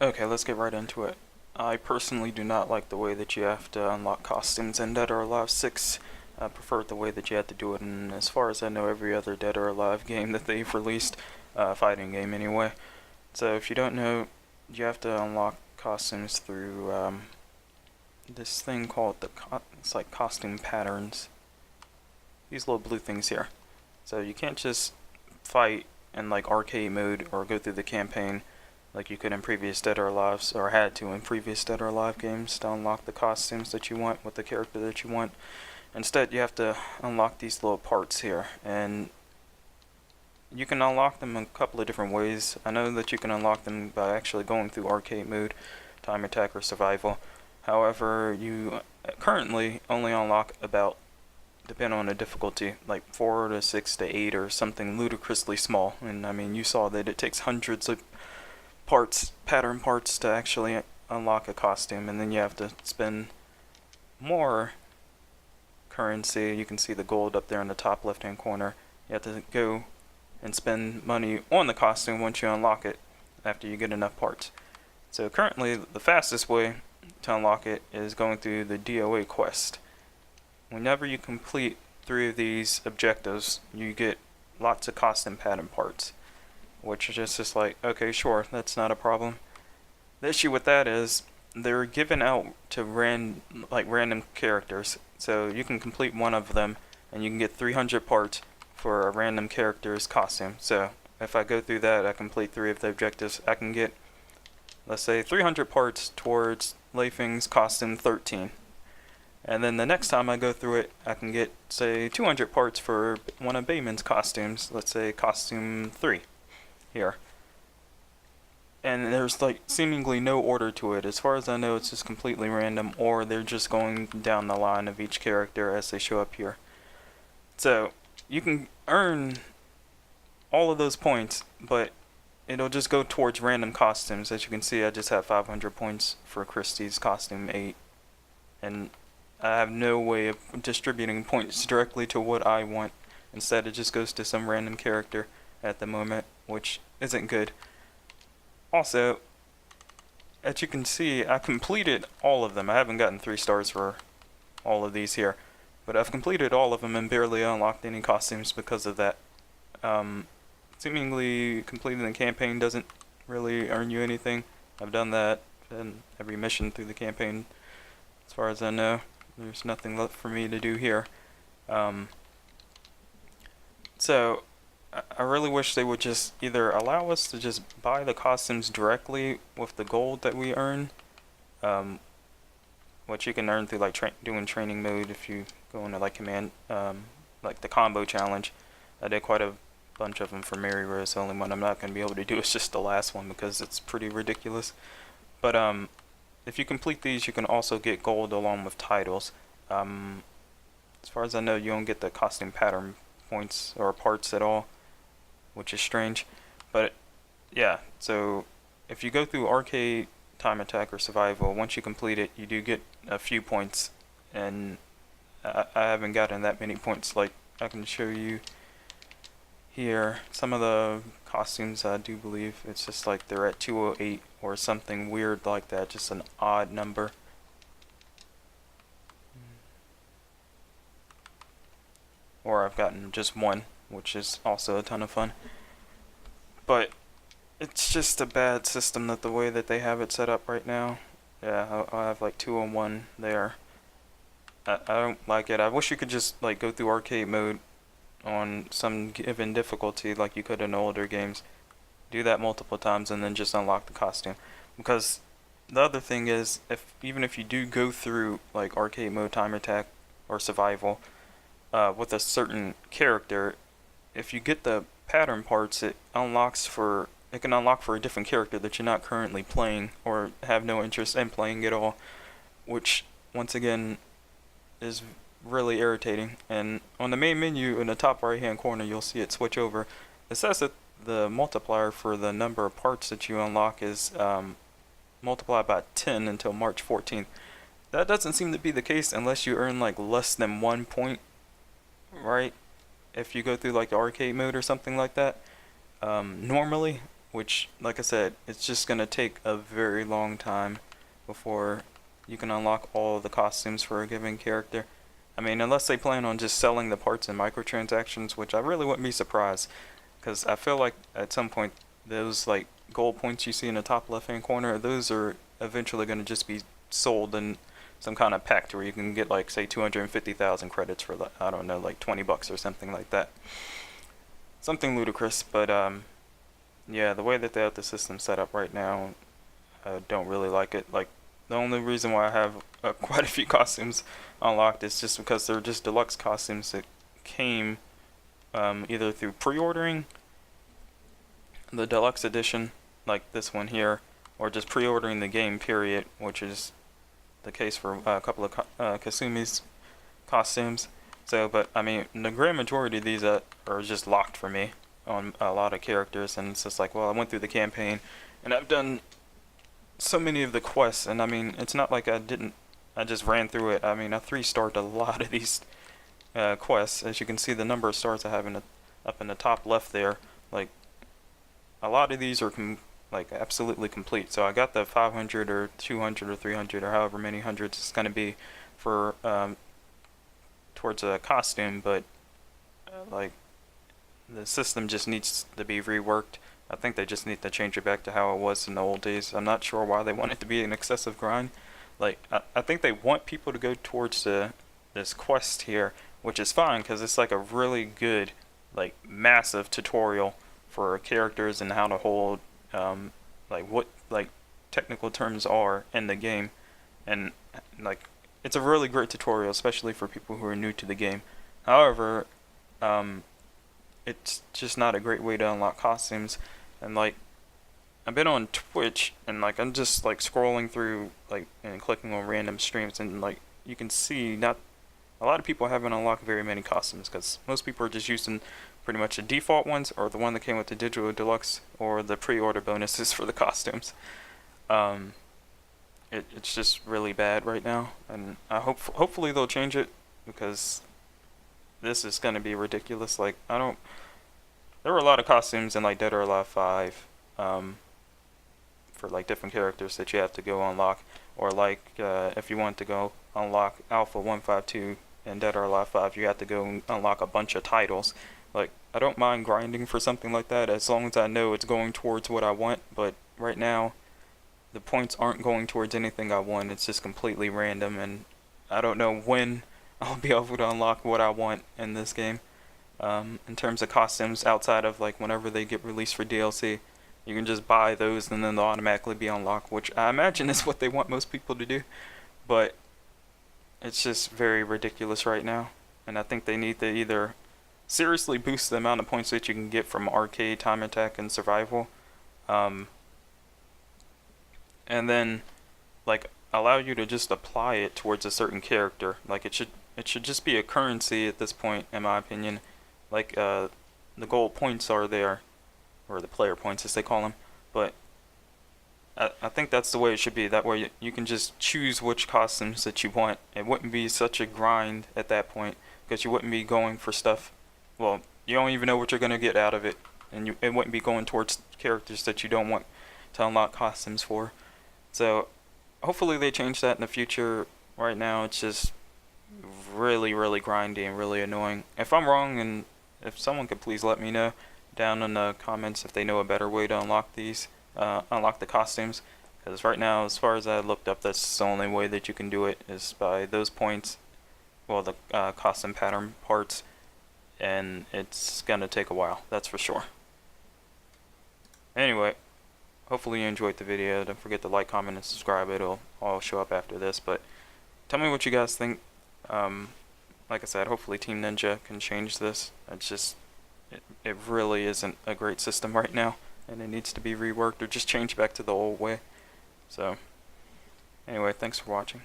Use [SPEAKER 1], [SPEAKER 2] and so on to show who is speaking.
[SPEAKER 1] Okay, let's get right into it. I personally do not like the way that you have to unlock costumes in Dead or Alive 6. I prefer the way that you have to do it in, as far as I know, every other Dead or Alive game that they've released, fighting game anyway. So if you don't know, you have to unlock costumes through this thing called it's like costume patterns. These little blue things here. So you can't just fight in like arcade mode or go through the campaign like you could in previous Dead or Alive, or had to in previous Dead or Alive games to unlock the costumes that you want with the character that you want. Instead, you have to unlock these little parts here, and you can unlock them in a couple of different ways. I know that you can unlock them by actually going through arcade mode, time attack, or survival. However, you currently only unlock about, depending on the difficulty, like 4 to 6 to 8 or something ludicrously small. And I mean, you saw that it takes hundreds of pattern parts to actually unlock a costume, and then you have to spend more currency. You can see the gold up there in the top left hand corner. You have to go and spend money on the costume once you unlock it after you get enough parts. So currently the fastest way to unlock it is going through the DOA quest. Whenever you complete 3 of these objectives, you get lots of costume pattern parts, which is just like, okay, sure, that's not a problem. The issue with that is they're given out to random characters, so you can complete one of them and you can get 300 parts for a random character's costume. So if I go through that, I complete 3 of the objectives, I can get, let's say, 300 parts towards Leifing's costume 13. And then the next time I go through it, I can get, say, 200 parts for one of Bayman's costumes, let's say costume 3 here. And there's like seemingly no order to it. As far as I know, it's just completely random, or they're just going down the line of each character as they show up here. So you can earn all of those points, but it'll just go towards random costumes. As you can see, I just have 500 points for Christie's costume 8, and I have no way of distributing points directly to what I want. Instead, it just goes to some random character at the moment, which isn't good. Also, as you can see, I completed all of them. I haven't gotten 3 stars for all of these here, but I've completed all of them and barely unlocked any costumes because of that. Seemingly completing the campaign doesn't really earn you anything. I've done that in every mission through the campaign. As far as I know, there's nothing left for me to do here. So I really wish they would just either allow us to just buy the costumes directly with the gold that we earn, which you can earn through like doing training mode if you go into like command, like the combo challenge. I did quite a bunch of them for Mary Rose. The only one I'm not going to be able to do is just the last one because it's pretty ridiculous. But if you complete these, you can also get gold along with titles. As far as I know, you don't get the costume pattern points or parts at all, which is strange. But yeah, so if you go through arcade, time attack, or survival, once you complete it, you do get a few points, and I haven't gotten that many points. Like, I can show you here some of the costumes. I do believe it's just like they're at 208 or something weird like that, just an odd number. Or I've gotten just 1, which is also a ton of fun. But it's just a bad system, that the way that they have it set up right now. Yeah, I have like 201 there. I don't like it. I wish you could just like go through arcade mode on some given difficulty like you could in older games. Do that multiple times and then just unlock the costume. Because the other thing is, even if you do go through like arcade mode, time attack, or survival with a certain character, if you get the pattern parts, it can unlock for a different character that you're not currently playing or have no interest in playing at all, which once again is really irritating. And on the main menu in the top right hand corner, you'll see it switch over. It says that the multiplier for the number of parts that you unlock is multiplied by 10 until March 14th. That doesn't seem to be the case unless you earn like less than 1 point, right? If you go through like the arcade mode or something like that. Normally, which, like I said, it's just gonna take a very long time before you can unlock all of the costumes for a given character. I mean, unless they plan on just selling the parts in microtransactions, which I really wouldn't be surprised, because I feel like at some point those like gold points you see in the top left hand corner, those are eventually going to just be sold in some kind of pact where you can get like say 250,000 credits for I don't know, like $20 or something like that. Something ludicrous, but yeah, the way that they have the system set up right now, I don't really like it. Like, the only reason why I have quite a few costumes unlocked is just because they're just deluxe costumes that came either through pre-ordering the deluxe edition, like this one here, or just pre-ordering the game, period, which is the case for a couple of Kasumi's costumes. So, but I mean, the grand majority of these are just locked for me on a lot of characters, and it's just like, well, I went through the campaign, and I've done so many of the quests, and I mean, it's not like I just ran through it. I mean, I 3-starred a lot of these quests. As you can see, the number of stars I have up in the top left there, like, a lot of these are like absolutely complete. So I got the 500 or 200 or 300 or however many hundreds it's going to be for towards a costume, but like, the system just needs to be reworked. I think they just need to change it back to how it was in the old days. I'm not sure why they want it to be an excessive grind. Like, I think they want people to go towards this quest here, which is fine because it's like a really good, like, massive tutorial for characters and how to hold, like, what, like, technical terms are in the game. And, like, it's a really great tutorial, especially for people who are new to the game. However, it's just not a great way to unlock costumes. And like, I've been on Twitch, and like, I'm just like scrolling through, like, and clicking on random streams, and like, you can see not a lot of people haven't unlocked very many costumes, because most people are just using pretty much the default ones, or the one that came with the digital deluxe, or the pre-order bonuses for the costumes. It's just really bad right now, and I hopefully they'll change it, because this is gonna be ridiculous. Like, there were a lot of costumes in like Dead or Alive 5, for like different characters that you have to go unlock, or like if you want to go unlock Alpha 152 in Dead or Alive 5, you have to go unlock a bunch of titles. Like, I don't mind grinding for something like that as long as I know it's going towards what I want, but right now the points aren't going towards anything I want. It's just completely random, and I don't know when I'll be able to unlock what I want in this game. In terms of costumes, outside of like whenever they get released for DLC, you can just buy those and then they'll automatically be unlocked, which I imagine is what they want most people to do. But it's just very ridiculous right now, and I think they need to either seriously boost the amount of points that you can get from arcade, time attack, and survival, and then like allow you to just apply it towards a certain character. Like, it should just be a currency at this point, in my opinion. Like, the gold points are there, or the player points as they call them, but I think that's the way it should be. That way you can just choose which costumes that you want. It wouldn't be such a grind at that point, because you wouldn't be going for stuff, well, you don't even know what you're going to get out of it, and it wouldn't be going towards characters that you don't want to unlock costumes for. So hopefully they change that in the future. Right now it's just really, really grindy and really annoying. If I'm wrong, and if someone could please let me know down in the comments if they know a better way to unlock these, unlock the costumes, because right now, as far as I looked up, that's the only way that you can do it, is by those points, well, the costume pattern parts, and it's gonna take a while, that's for sure. Anyway, hopefully you enjoyed the video. Don't forget to like, comment, and subscribe. It'll all show up after this, but tell me what you guys think. Like I said, hopefully Team Ninja can change this. It's just, it really isn't a great system right now, and it needs to be reworked or just changed back to the old way. So, anyway, thanks for watching.